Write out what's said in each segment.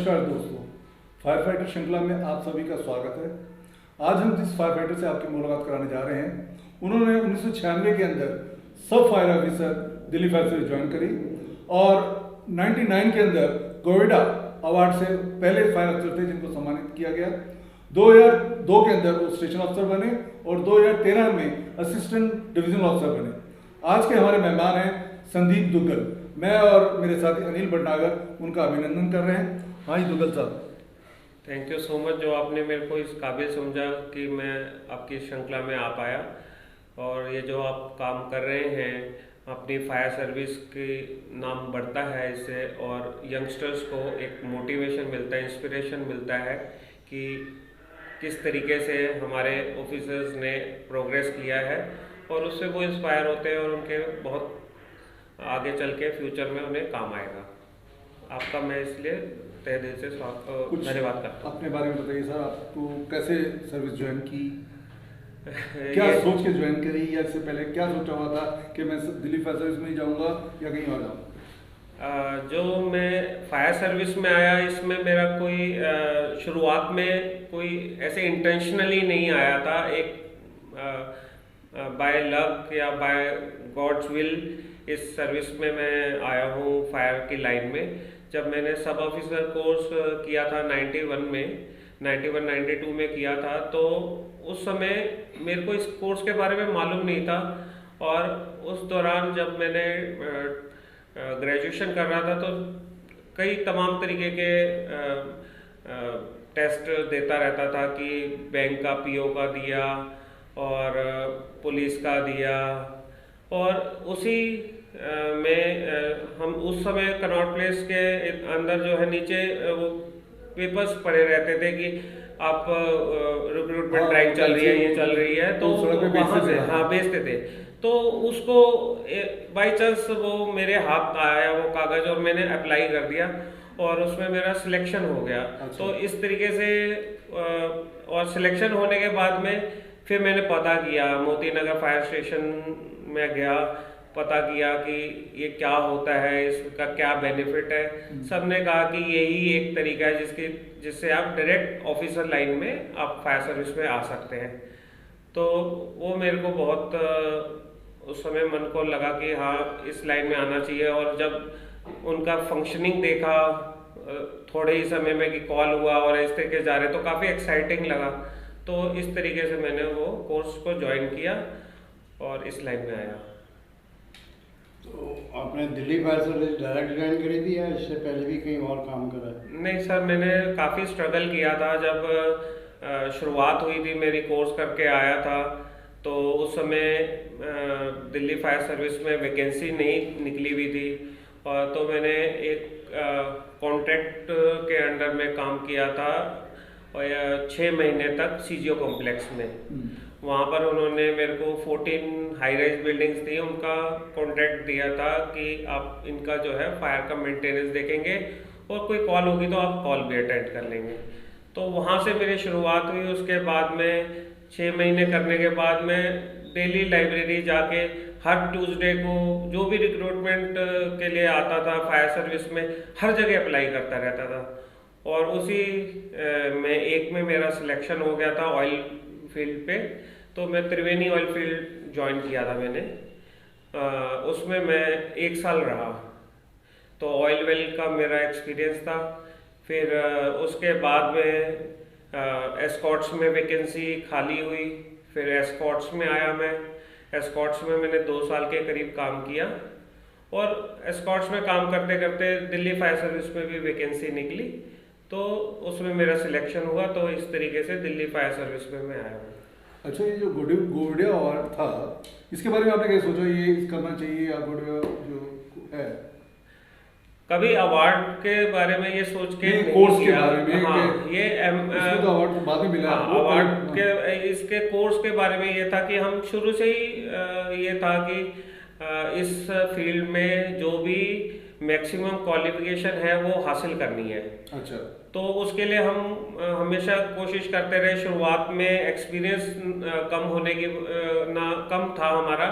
नमस्कार दोस्तों, fire fighter श्रृंखला में आप सभी का स्वागत है। आज हम जिस फायर फाइटर से आपकी मुलाकात कराने जा रहे हैं, उन्होंने 1996 के अंदर सब fire officer Delhi fire service join करी और 99 के अंदर गोविडा अवार्ड से पहले फायर अफसर थे जिनको सम्मानित किया गया। 2002 के अंदर वो स्टेशन अफसर बने और 2013 में असिस्टेंट डिविजनल अफसर बने। आज के हमारे मेहमान हैं संदीप दुग्गल। मैं और मेरे साथी अनिल भटनागर उनका अभिनंदन कर रहे हैं। हाँ जी दुग्गल साहब, थैंक यू सो मच जो आपने मेरे को इस काबिल समझा कि मैं आपकी श्रृंखला में आ पाया। और ये जो आप काम कर रहे हैं, अपनी फायर सर्विस की नाम बढ़ता है इससे, और यंगस्टर्स को एक मोटिवेशन मिलता है, इंस्पिरेशन मिलता है कि किस तरीके से हमारे ऑफिसर्स ने प्रोग्रेस किया है, और उससे वो इंस्पायर होते हैं और उनके बहुत आगे चल के फ्यूचर में उन्हें काम आएगा। आपका मैं इसलिए तहे दिल से धन्यवाद करता हूँ। अपने बारे में बताइए सर, आपको कैसे सर्विस ज्वाइन की, क्या सोच के ज्वाइन करी, या इससे पहले क्या सोचा हुआ था कि मैं दिल्ली फायर सर्विस में ही जाऊंगा या कहीं और जाऊंगा? जो मैं फायर सर्विस में आया, इसमें मेरा कोई शुरुआत में कोई ऐसे इंटेंशनली नहीं आया था। एक बाय लक या बाय गॉड्स विल इस सर्विस में मैं आया हूँ फायर की लाइन में। जब मैंने सब ऑफिसर कोर्स किया था 91-92 में किया था, तो उस समय मेरे को इस कोर्स के बारे में मालूम नहीं था। और उस दौरान जब मैंने ग्रेजुएशन कर रहा था, तो कई तमाम तरीके के टेस्ट देता रहता था कि बैंक का पीओ का दिया और पुलिस का दिया, और उसी में हम उस समय कनॉट प्लेस के अंदर जो है नीचे वो पेपर्स पड़े रहते थे कि आप रिक्रूटमेंट ड्राइव चल रही है, ये चल रही है, तो वहाँ से बेचते थे। तो उसको बाई चांस वो मेरे हाथ आया वो कागज, और मैंने अप्लाई कर दिया और उसमें मेरा सिलेक्शन हो गया। तो इस तरीके से और सिलेक्शन होने के बाद में फिर मैंने पता किया, मोती नगर फायर स्टेशन में गया, पता किया कि ये क्या होता है, इसका क्या बेनिफिट है। सबने कहा कि यही एक तरीका है जिससे आप डायरेक्ट ऑफिसर लाइन में आप फायर सर्विस में आ सकते हैं। तो वो मेरे को बहुत उस समय मन को लगा कि हाँ, इस लाइन में आना चाहिए। और जब उनका फंक्शनिंग देखा थोड़े ही समय में कि कॉल हुआ और इस तरीके जा रहे, तो काफ़ी एक्साइटिंग लगा। तो इस तरीके से मैंने वो कोर्स को ज्वाइन किया और इस लाइन में आया। तो आपने Delhi fire service direct join करी थी या इससे पहले भी कहीं और काम करा? नहीं सर, मैंने काफ़ी स्ट्रगल किया था। जब शुरुआत हुई थी मेरी कोर्स करके आया था, तो उस समय दिल्ली फायर सर्विस में वैकेंसी नहीं निकली हुई थी, और तो मैंने एक कॉन्ट्रैक्ट के अंडर में काम किया था और 6 महीने तक सीजीओ कॉम्प्लेक्स में। वहाँ पर उन्होंने मेरे को 14 हाई राइज बिल्डिंग्स थी, उनका कॉन्ट्रैक्ट दिया था कि आप इनका जो है फायर का मेंटेनेंस देखेंगे, और कोई कॉल होगी तो आप कॉल भी अटेंड कर लेंगे। तो वहाँ से मेरी शुरुआत हुई। उसके बाद में 6 महीने करने के बाद में डेली लाइब्रेरी जाके हर ट्यूसडे को जो भी रिक्रूटमेंट के लिए आता था फायर सर्विस में, हर जगह अप्लाई करता रहता था। और उसी में एक में मेरा सिलेक्शन हो गया था ऑयल फील्ड पे। तो मैं त्रिवेणी ऑयल फील्ड ज्वाइन किया था मैंने। उसमें मैं 1 साल रहा, तो ऑयल वेल का मेरा एक्सपीरियंस था। फिर उसके बाद में एस्कॉर्ट्स में वैकेंसी खाली हुई, फिर एस्कॉर्ट्स में आया मैं। एस्कॉर्ट्स में मैंने 2 साल के करीब काम किया, और एस्कॉर्ट्स में काम करते करते दिल्ली फायर सर्विस में भी वैकेंसी निकली, तो उसमें मेरा सिलेक्शन हुआ। तो इस तरीके से दिल्ली फायर सर्विस में मैं आया हूँ। अच्छा, ये जो गोविडा अवार्ड था, इसके बारे में आपने क्या सोचा, ये करना चाहिए या गोविडा जो है? कभी अवार्ड के बारे में ये सोच के कोर्स के बारे में, हाँ, ये तो अवार्ड बाद में मिला। अवार्ड के इसके कोर्स के बारे में ये था कि हम शुरू से ही ये था कि इस फील्ड में जो भी मैक्सिमम क्वालिफिकेशन है वो हासिल करनी है। अच्छा। तो उसके लिए हम हमेशा कोशिश करते रहे। शुरुआत में एक्सपीरियंस कम होने की कम था हमारा,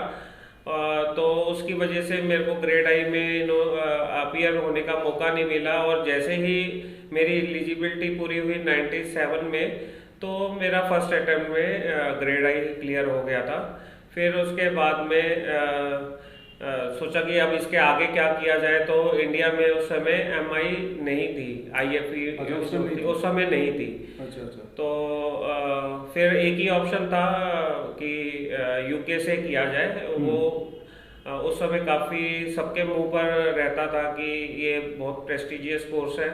तो उसकी वजह से मेरे को ग्रेड आई में अपीयर होने का मौका नहीं मिला, और जैसे ही मेरी एलिजिबिलिटी पूरी हुई 97 में, तो मेरा फर्स्ट अटेम्प्ट में ग्रेड आई क्लियर हो गया था। फिर उसके बाद में सोचा कि अब इसके आगे क्या किया जाए, तो इंडिया में उस समय MI नहीं थी, IFE उस समय नहीं थी। अच्छा अच्छा। तो फिर एक ही ऑप्शन था कि UK से किया जाए। वो उस समय काफ़ी सबके मुंह पर रहता था कि ये बहुत प्रेस्टिजियस कोर्स है।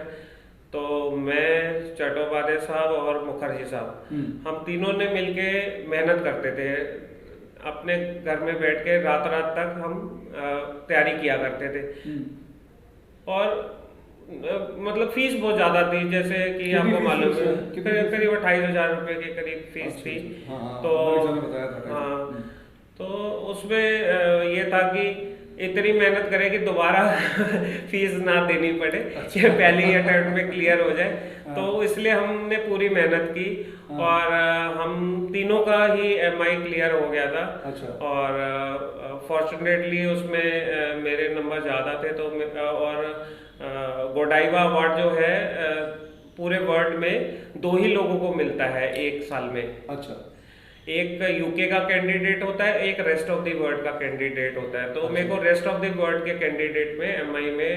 तो मैं, चट्टोपाध्याय साहब और मुखर्जी साहब, हम तीनों ने मिलके मेहनत करते थे। अपने घर में बैठ के रात रात तक हम तैयारी किया करते थे। और मतलब फीस बहुत ज़्यादा थी, जैसे कि आपको मालूम है करीब 28,000 रुपये के करीब फीस थी। तो हाँ, तो उसमें ये था कि इतनी मेहनत करें कि दोबारा फीस ना देनी पड़े, कि पहले ही अटेम्प्ट में क्लियर हो जाए। तो इसलिए हमने पूरी मेहनत की, और हम तीनों का ही MI क्लियर हो गया था। अच्छा। और फॉर्चुनेटली उसमें मेरे नंबर ज़्यादा थे, तो और गोडाइवा अवार्ड जो है पूरे वर्ल्ड में 2 ही लोगों को मिलता है एक साल में। अच्छा। एक UK का कैंडिडेट होता है, एक रेस्ट ऑफ द वर्ल्ड का कैंडिडेट होता है। तो अच्छा। मेरे को रेस्ट ऑफ द वर्ल्ड के कैंडिडेट में MI में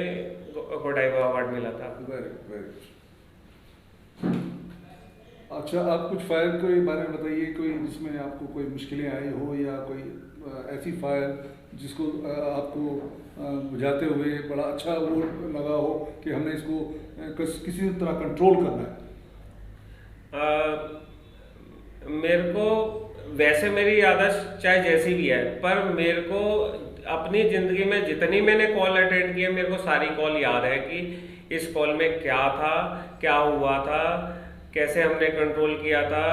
गोडाइवा अवार्ड मिला था। वेरी अच्छा। आप कुछ फायर के बारे में बताइए, कोई जिसमें आपको कोई मुश्किलें आई हो, या कोई ऐसी फायर जिसको आपको बुझाते हुए बड़ा अच्छा वो लगा हो कि हमने इसको किसी तरह कंट्रोल करना है? मेरे को वैसे मेरी आदत चाहे जैसी भी है, पर मेरे को अपनी ज़िंदगी में जितनी मैंने कॉल अटेंड की है, मेरे को सारी कॉल याद है कि इस कॉल में क्या था, क्या हुआ था, कैसे हमने कंट्रोल किया था।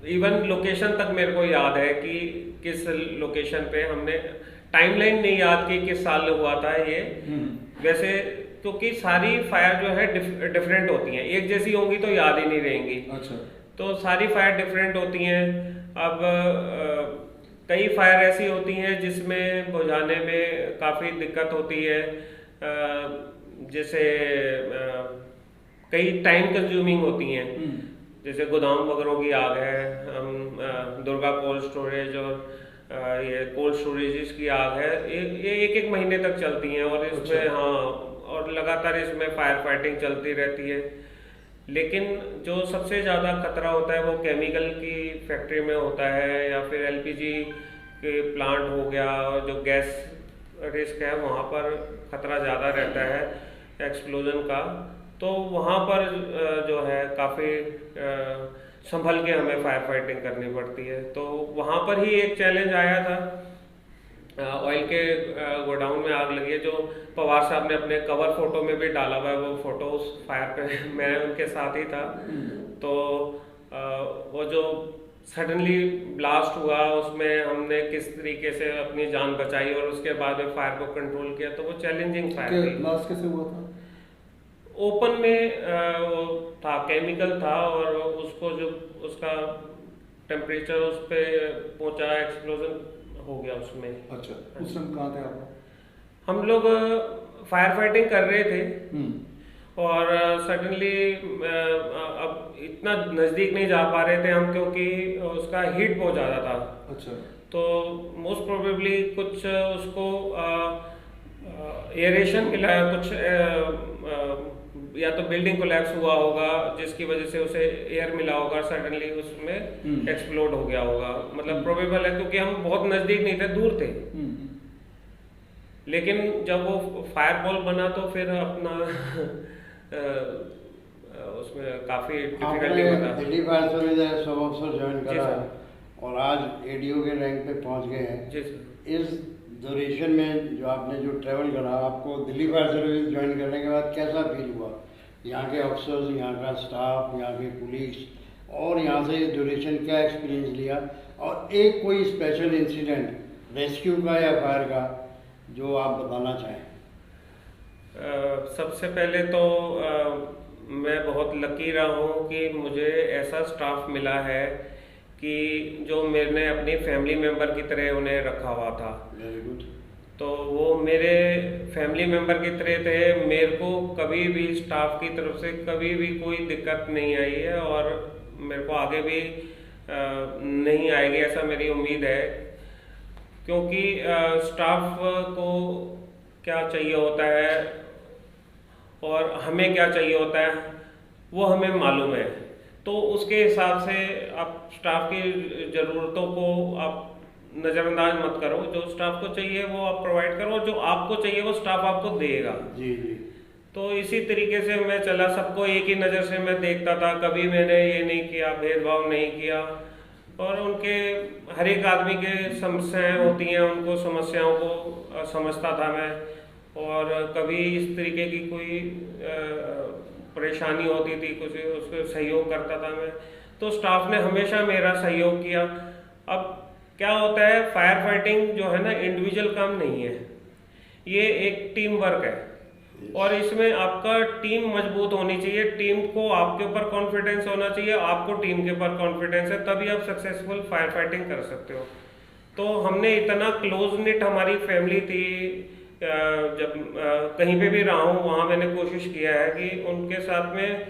इवन लोकेशन तक मेरे को याद है कि किस लोकेशन पे हमने, टाइमलाइन नहीं याद कि किस साल हुआ था ये। वैसे क्योंकि सारी फायर जो है डिफरेंट होती हैं, एक जैसी होंगी तो याद ही नहीं रहेंगी। अच्छा। तो सारी फायर डिफरेंट होती हैं। अब कई फायर ऐसी होती हैं जिसमें बुझाने में काफ़ी दिक्कत होती है, जैसे कई टाइम कंज्यूमिंग होती हैं, जैसे गोदाम वगैरह की आग है, हम दुर्गा कोल्ड स्टोरेज और ये कोल्ड स्टोरेज की आग है, ये 1-1 महीने तक चलती हैं, और इसमें अच्छा। हाँ, और लगातार इसमें फायर फाइटिंग चलती रहती है। लेकिन जो सबसे ज़्यादा खतरा होता है वो केमिकल की फैक्ट्री में होता है, या फिर LPG के प्लांट हो गया, और जो गैस रिस्क है वहाँ पर खतरा ज़्यादा रहता है एक्सप्लोजन का। तो वहाँ पर जो है काफ़ी संभल के हमें फायर फाइटिंग करनी पड़ती है। तो वहाँ पर ही एक चैलेंज आया था, ऑयल के गोडाउन में आग लगी है, जो पवार साहब ने अपने कवर फोटो में भी डाला हुआ है, वो फोटो उस फायर पे मैं उनके साथ ही था। तो वो जो सडनली ब्लास्ट हुआ, उसमें हमने किस तरीके से अपनी जान बचाई और उसके बाद में फायर को कंट्रोल किया, तो वो चैलेंजिंग फायर थी। ब्लास्ट कैसे हुआ था? ओपन में वो था, केमिकल था, और उसको जो उसका टेम्परेचर उस पर पहुंचा, एक्सप्लोजन हो गया उसमें। अच्छा। उस समय कहाँ थे आप? हम लोग फायर फाइटिंग कर रहे थे, और सडनली अब इतना नज़दीक नहीं जा पा रहे थे हम, क्योंकि उसका हीट बहुत ज़्यादा था। अच्छा। तो मोस्ट प्रोबेबली कुछ उसको एयरेशन मिला, कुछ या तो बिल्डिंग कोलैप्स हुआ होगा, जिसकी वजह से उसे एयर मिला होगा, सडनली उसमें एक्सप्लोड हो गया होगा। मतलब प्रोबेबल है, क्योंकि हम बहुत नज़दीक नहीं थे, दूर थे। लेकिन जब वो फायर बॉल बना तो फिर अपना उसमें काफ़ी डिफिकल्टी होता है। दिल्ली फायर सर्विस सब अफसर ज्वाइन करा और आज ADO के रैंक पे पहुंच गए हैं। जी सर। इस ड्यूरेशन में जो आपने जो ट्रैवल करा, आपको दिल्ली फायर सर्विस ज्वाइन करने के बाद कैसा फील हुआ? यहाँ के अफसर्स, यहाँ का स्टाफ, यहाँ की पुलिस, और यहाँ से ड्यूरेशन क्या एक्सपीरियंस लिया? और एक कोई स्पेशल इंसिडेंट रेस्क्यू का या फायर का जो आप बताना चाहें? सबसे पहले तो मैं बहुत लकी रहा हूँ कि मुझे ऐसा स्टाफ मिला है कि जो मैंने अपनी फैमिली मेम्बर की तरह उन्हें रखा हुआ था। Very good. तो वो मेरे फैमिली मेम्बर की तरह थे। मेरे को कभी भी स्टाफ की तरफ से कभी भी कोई दिक्कत नहीं आई है और मेरे को आगे भी नहीं आएगी, ऐसा मेरी उम्मीद है। क्योंकि स्टाफ को क्या चाहिए होता है और हमें क्या चाहिए होता है वो हमें मालूम है। तो उसके हिसाब से आप स्टाफ की ज़रूरतों को आप नज़रअंदाज मत करो। जो स्टाफ को चाहिए वो आप प्रोवाइड करो, जो आपको चाहिए वो स्टाफ आपको देगा। जी जी। तो इसी तरीके से मैं चला, सबको एक ही नज़र से मैं देखता था, कभी मैंने ये नहीं किया, भेदभाव नहीं किया। और उनके हर एक आदमी के समस्याएं होती हैं, उनको समस्याओं को समझता था मैं। और कभी इस तरीके की कोई परेशानी होती थी कुछ, उसको सहयोग करता था मैं। तो स्टाफ ने हमेशा मेरा सहयोग किया। अब क्या होता है, फायर फाइटिंग जो है ना इंडिविजुअल काम नहीं है, ये एक टीम वर्क है। और इसमें आपका टीम मजबूत होनी चाहिए, टीम को आपके ऊपर कॉन्फिडेंस होना चाहिए, आपको टीम के ऊपर कॉन्फिडेंस है, तभी आप सक्सेसफुल फायर फाइटिंग कर सकते हो। तो हमने इतना क्लोज निट हमारी फैमिली थी, जब कहीं पे भी रहा हूँ वहाँ मैंने कोशिश किया है कि उनके साथ में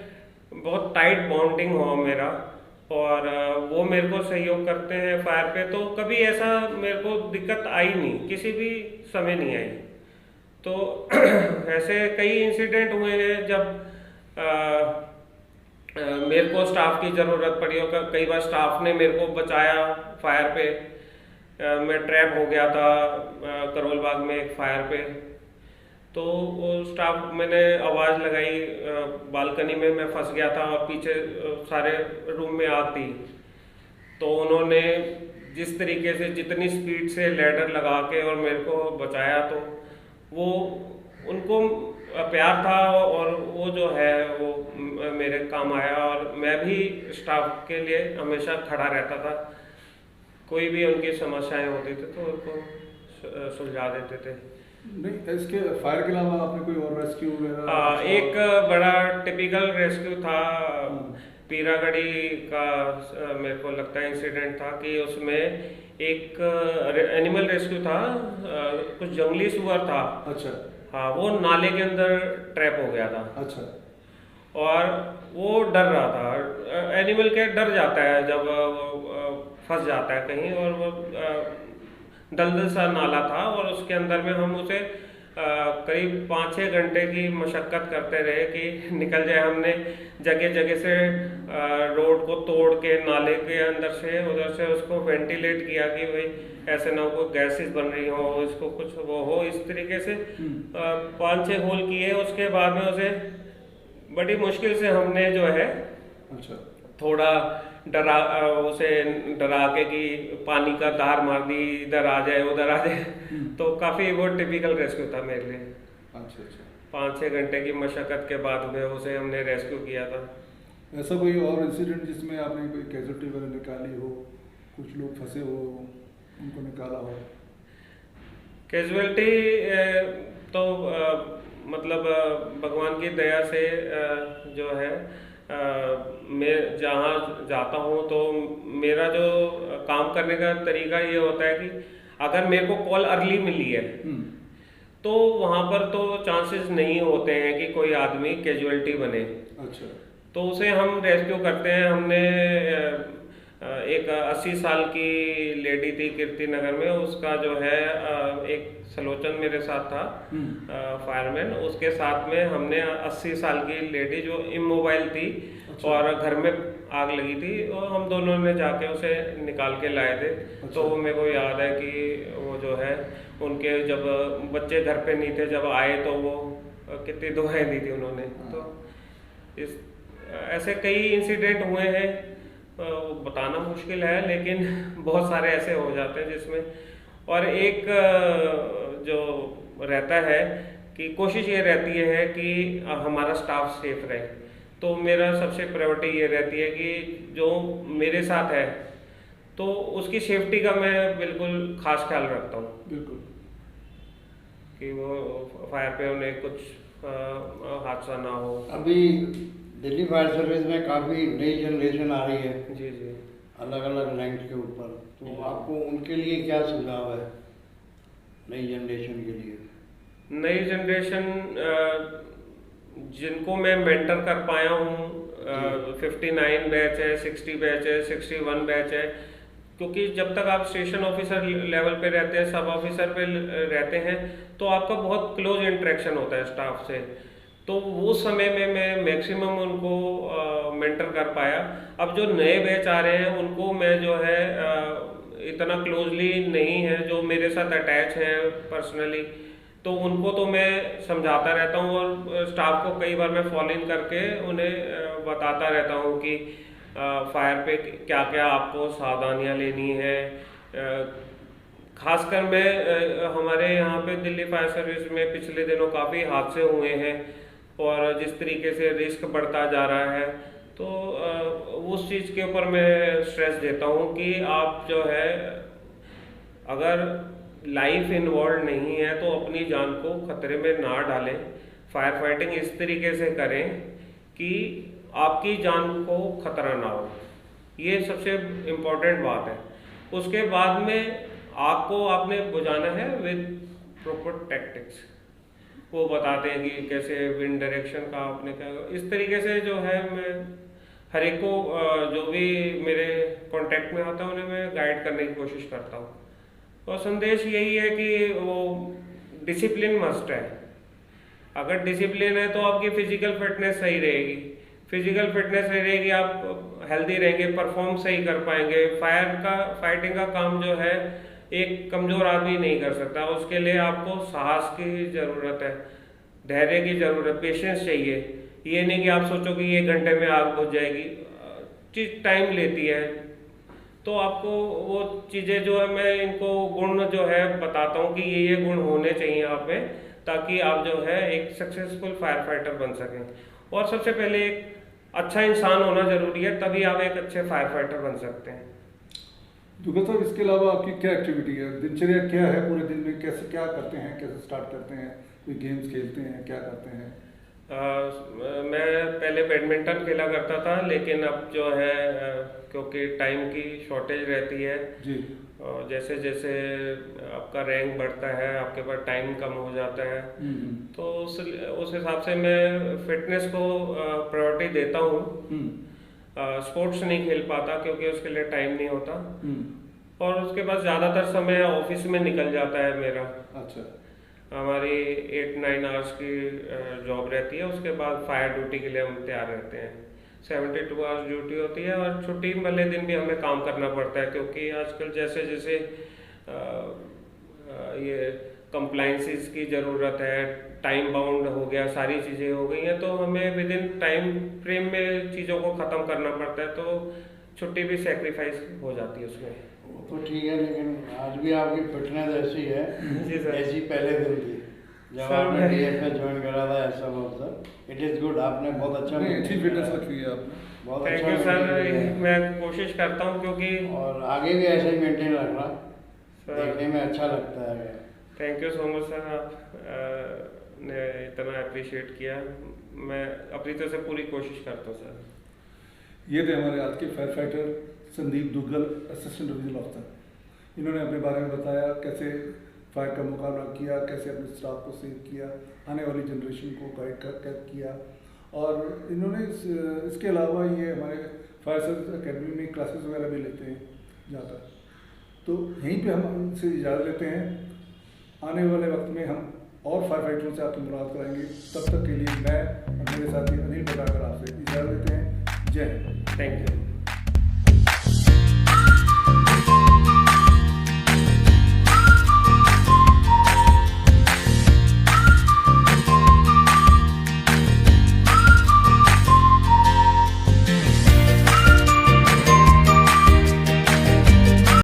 बहुत टाइट बॉन्डिंग हो मेरा। और वो मेरे को सहयोग करते हैं फायर पे, तो कभी ऐसा मेरे को दिक्कत आई नहीं, किसी भी समय नहीं आई। तो ऐसे कई इंसिडेंट हुए हैं जब मेरे को स्टाफ की ज़रूरत पड़ी हो। कई बार स्टाफ ने मेरे को बचाया फायर पे। मैं ट्रैप हो गया था करोल बाग में एक फायर पे। तो वो स्टाफ, मैंने आवाज़ लगाई, बालकनी में मैं फंस गया था और पीछे सारे रूम में आग थी। तो उन्होंने जिस तरीके से जितनी स्पीड से लैडर लगा के और मेरे को बचाया, तो वो उनको प्यार था और वो जो है वो मेरे काम आया। और मैं भी स्टाफ के लिए हमेशा खड़ा रहता था, कोई भी उनकी समस्याएं होती थी तो उनको सुलझा देते थे। नहीं, इसके फायर के अलावा आपने कोई और रेस्क्यू वगैरह? एक बड़ा टिपिकल रेस्क्यू था पीरागढ़ी का, मेरे को लगता है इंसिडेंट था कि उसमें एक एनिमल रेस्क्यू था, कुछ जंगली सुअर था। अच्छा। हाँ, वो नाले के अंदर ट्रैप हो गया था। अच्छा। और वो डर रहा था। एनिमल क्या डर जाता है जब फंस जाता है कहीं, और वो दलदल सा नाला था और उसके अंदर में हम उसे करीब 5-6 घंटे की मशक्क़त करते रहे कि निकल जाए। हमने जगह जगह से रोड को तोड़ के नाले के अंदर से उधर से उसको वेंटिलेट किया कि भाई ऐसे ना हो गैसेस बन रही हो, इसको कुछ वो हो, इस तरीके से 5-6 होल किए। उसके बाद में उसे बड़ी मुश्किल से हमने जो है अच्छा थोड़ा उसे डरा के कि पानी का धार मार दी, इधर आ जाए उधर आ जाए। तो काफ़ी वो टिपिकल रेस्क्यू था मेरे लिए। अच्छा अच्छा। 5-6 घंटे की मशक्क़त के बाद में उसे हमने रेस्क्यू किया था। ऐसा कोई और इंसिडेंट जिसमें आपने कोई कैजुअल्टी वगैरह निकाली हो, कुछ लोग फंसे हो उनको निकाला हो? कैजुअल्टी तो मतलब भगवान की दया से जो है मैं जहाँ जाता हूँ तो मेरा जो काम करने का तरीका ये होता है कि अगर मेरे को कॉल अर्ली मिली है तो वहाँ पर तो चांसेस नहीं होते हैं कि कोई आदमी कैजुअल्टी बने। अच्छा। तो उसे हम रेस्क्यू करते हैं। हमने एक 80 साल की लेडी थी कीर्ति नगर में, उसका जो है एक सलोचन मेरे साथ था फायरमैन, उसके साथ में हमने 80 साल की लेडी जो इमोबाइल थी और घर में आग लगी थी, और हम दोनों ने जाके उसे निकाल के लाए थे। तो वो मेरे को याद है कि वो जो है उनके जब बच्चे घर पे नहीं थे, जब आए तो वो कितनी दुआएं दी थी उन्होंने। तो इस ऐसे कई इंसिडेंट हुए हैं, बताना मुश्किल है लेकिन बहुत सारे ऐसे हो जाते हैं जिसमें। और एक जो रहता है कि कोशिश ये रहती है कि हमारा स्टाफ सेफ रहे। तो मेरा सबसे प्रायोरिटी ये रहती है कि जो मेरे साथ है तो उसकी सेफ्टी का मैं बिल्कुल खास ख्याल रखता हूँ। बिल्कुल। कि वो फायर पे उन्हें कुछ हादसा ना हो। अभी दिल्ली फायर सर्विस में काफ़ी नई जनरेशन आ रही है। जी जी। अलग अलग रैंक के ऊपर, तो आपको उनके लिए क्या सुझाव है नई जनरेशन के लिए? नई जनरेशन जिनको मैं मेंटर कर पाया हूँ, 59 बैच है, 60 बैच है, 61 बैच है, क्योंकि जब तक आप स्टेशन ऑफिसर लेवल पे रहते हैं, सब ऑफिसर पे रहते हैं, तो आपका बहुत क्लोज इंटरेक्शन होता है स्टाफ से। तो वो समय में मैं मैक्सिमम उनको मेंटर कर पाया। अब जो नए बैच आ रहे हैं उनको मैं जो है इतना क्लोजली नहीं है, जो मेरे साथ अटैच हैं पर्सनली, तो उनको तो मैं समझाता रहता हूँ और स्टाफ को कई बार मैं फॉलो इन करके उन्हें बताता रहता हूँ कि फायर पे क्या क्या आपको सावधानियाँ लेनी है। खासकर मैं हमारे यहाँ पे दिल्ली फायर सर्विस में पिछले दिनों काफ़ी हादसे हुए हैं और जिस तरीके से रिस्क बढ़ता जा रहा है, तो उस चीज़ के ऊपर मैं स्ट्रेस देता हूँ कि आप जो है अगर लाइफ इन्वॉल्व नहीं है तो अपनी जान को खतरे में ना डालें। फायर फाइटिंग इस तरीके से करें कि आपकी जान को खतरा ना हो, ये सबसे इम्पोर्टेंट बात है। उसके बाद में आग को आपने बुझाना है विद प्रॉपर टैक्टिक्स। वो बताते हैं कि कैसे विंड डायरेक्शन का आपने क्या, इस तरीके से जो है मैं हर एक को जो भी मेरे कांटेक्ट में आता है उन्हें मैं गाइड करने की कोशिश करता हूँ। और संदेश यही है कि वो डिसिप्लिन मस्ट है। अगर डिसिप्लिन है तो आपकी फिजिकल फिटनेस सही रहेगी, फिजिकल फिटनेस सही रहेगी, आप हेल्दी रहेंगे, परफॉर्म सही कर पाएंगे। फाइटिंग का काम जो है एक कमजोर आदमी नहीं कर सकता, उसके लिए आपको साहस की ज़रूरत है, धैर्य की ज़रूरत, पेशेंस चाहिए। ये नहीं कि आप सोचो कि 1 घंटे में आग बुझ जाएगी, चीज़ टाइम लेती है। तो आपको वो चीज़ें जो है मैं इनको गुण जो है बताता हूँ कि ये गुण होने चाहिए आप में, ताकि आप जो है एक सक्सेसफुल फायर फाइटर बन सकें। और सबसे पहले एक अच्छा इंसान होना ज़रूरी है, तभी आप एक अच्छे फायर फाइटर बन सकते हैं। दुग्गल साहब, इसके अलावा आपकी क्या एक्टिविटी है, दिनचर्या क्या है, पूरे दिन में कैसे क्या करते हैं, कैसे स्टार्ट करते हैं, कोई गेम्स खेलते हैं, क्या करते हैं? मैं पहले बैडमिंटन खेला करता था, लेकिन अब जो है क्योंकि टाइम की शॉर्टेज रहती है जी, और जैसे जैसे आपका रैंक बढ़ता है आपके पास टाइम कम हो जाता है, तो उस हिसाब से मैं फिटनेस को प्रायोरिटी देता हूँ। स्पोर्ट्स नहीं खेल पाता क्योंकि उसके लिए टाइम नहीं होता, और उसके बाद ज़्यादातर समय ऑफिस में निकल जाता है मेरा। अच्छा, हमारी 8-9 आवर्स की जॉब रहती है, उसके बाद फायर ड्यूटी के लिए हम तैयार रहते हैं। 72 आवर्स ड्यूटी होती है और छुट्टी वाले दिन भी हमें काम करना पड़ता है, क्योंकि आजकल जैसे जैसे ये कंप्लाइंसेस की ज़रूरत है, टाइम बाउंड हो गया, सारी चीज़ें हो गई हैं, तो हमें विद इन टाइम फ्रेम में चीज़ों को ख़त्म करना पड़ता है, तो छुट्टी भी सेक्रीफाइस हो जाती है उसमें। तो ठीक है, लेकिन आज भी आपकी फिटनेस ऐसी है जी सर, ऐसी पहले दिन थी जब सर, आपने डीएफ में ज्वाइन करा था ऐसा अफसर। इट इज़ गुड, आपने बहुत अच्छा अच्छी फिटनेस रखी है आपने, बहुत थैंक अच्छा यू सर। maintain किया है। मैं कोशिश करता हूँ, क्योंकि और आगे भी ऐसे ही मेंटेन रखना, सर देखने में अच्छा लगता है। Thank you so much sir, आप ने इतना अप्रिशिएट किया। मैं अपनी तरफ से पूरी कोशिश करता हूँ सर। ये थे हमारे आज के fire fighter Sandeep Duggal, assistant divisional officer. इन्होंने अपने बारे में बताया कैसे फायर का मुकाबला किया, कैसे अपने स्टाफ को सेव किया, आने वाली जनरेशन को गाइड कर किया। और इन्होंने इसके अलावा ये हमारे फायर सर्विस अकेडमी में क्लासेस वगैरह भी लेते हैं ज़्यादा। तो यहीं पे हम उनसे इजाज़त लेते हैं। आने वाले वक्त में हम और फायर फाइटरों से आपकी मुलाकात कराएंगे। तब तक के लिए मैं और मेरे साथी अनिल प्रकाकर आपसे इजाज़त लेते हैं। जय हिंद। Thank you.